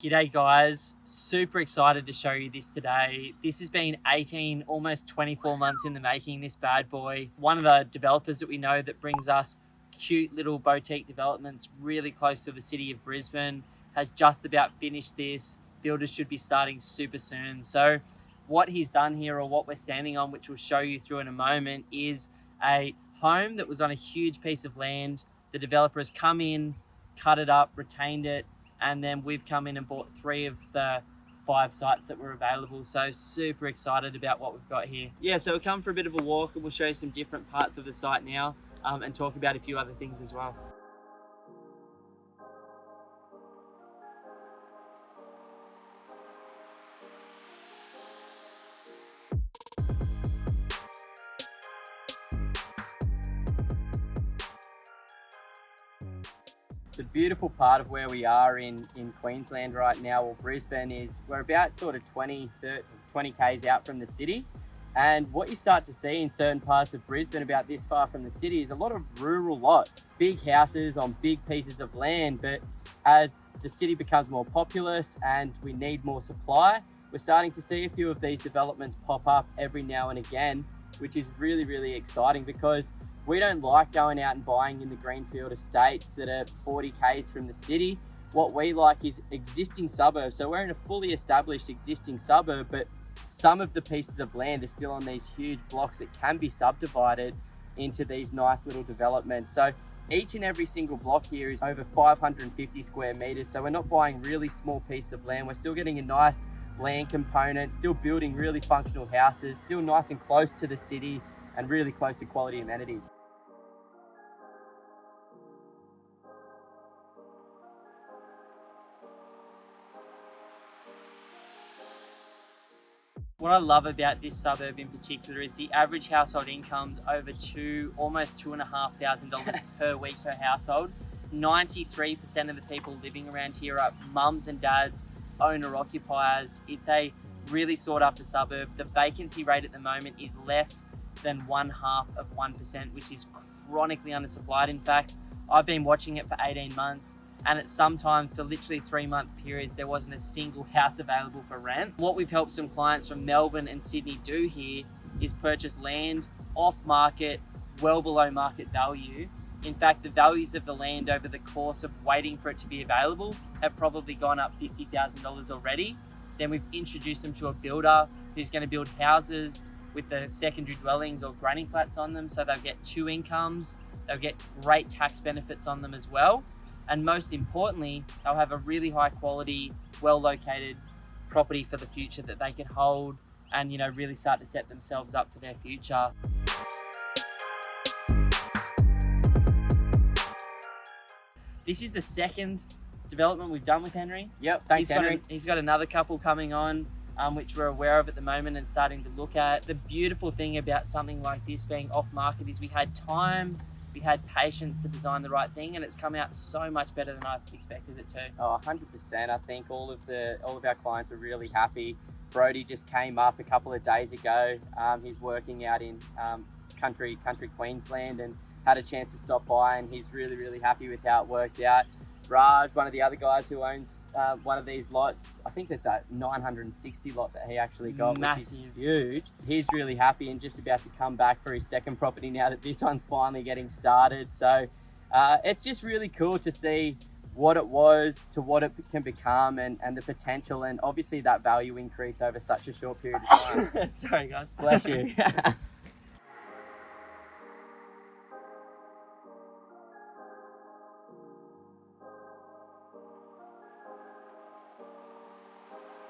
G'day guys, super excited to show you this today. This has been 18, almost 24 months in the making, this bad boy. One of the developers that we know that brings us cute little boutique developments really close to the city of Brisbane has just about finished this. Builders should be starting super soon. So what he's done here, or what we're standing on, which we'll show you through in a moment, is a home that was on a huge piece of land. The developer has come in, cut it up, retained it, and then we've come in and bought 3 of the 5 sites that were available. So super excited about what we've got here. Yeah, so we'll come for a bit of a walk and we'll show you some different parts of the site now and talk about a few other things as well. The beautiful part of where we are in Queensland right now, or Brisbane, is we're about sort of 20 k's out from the city. And what you start to see in certain parts of Brisbane about this far from the city is a lot of rural lots, big houses on big pieces of land. But as the city becomes more populous and we need more supply, we're starting to see a few of these developments pop up every now and again, which is really, really exciting, because we don't like going out and buying in the greenfield estates that are 40 k's from the city. What we like is existing suburbs. So we're in a fully established existing suburb, but some of the pieces of land are still on these huge blocks that can be subdivided into these nice little developments. So each and every single block here is over 550 square meters. So we're not buying really small pieces of land. We're still getting a nice land component, still building really functional houses, still nice and close to the city and really close to quality amenities. What I love about this suburb in particular is the average household income's over almost $2,500 per week per household. 93% of the people living around here are mums and dads, owner-occupiers. It's a really sought after suburb. The vacancy rate at the moment is less than 0.5%, which is chronically undersupplied. In fact, I've been watching it for 18 months. And at some time, for literally 3-month periods, there wasn't a single house available for rent. What we've helped some clients from Melbourne and Sydney do here is purchase land off market, well below market value. In fact, the values of the land over the course of waiting for it to be available have probably gone up $50,000 already. Then we've introduced them to a builder who's going to build houses with the secondary dwellings or granny flats on them, so they'll get 2 incomes. They'll get great tax benefits on them as well. And most importantly, they'll have a really high quality, well-located property for the future that they can hold and, really start to set themselves up for their future. This is the second development we've done with Henry. Yep, thanks Henry. He's got another couple coming on, which we're aware of at the moment and starting to look at. The beautiful thing about something like this being off market is we had time, we had patience to design the right thing, and it's come out so much better than I expected it to. Oh, 100%. I think all of our clients are really happy. Brody just came up a couple of days ago. He's working out in country Queensland and had a chance to stop by, and he's really, really happy with how it worked out. Raj, one of the other guys who owns one of these lots, I think it's a 960 lot that he actually got, massive, which is huge. He's really happy and just about to come back for his second property now that this one's finally getting started. So it's just really cool to see what it was to what it can become, and the potential, and obviously that value increase over such a short period of time. Sorry guys. Bless you.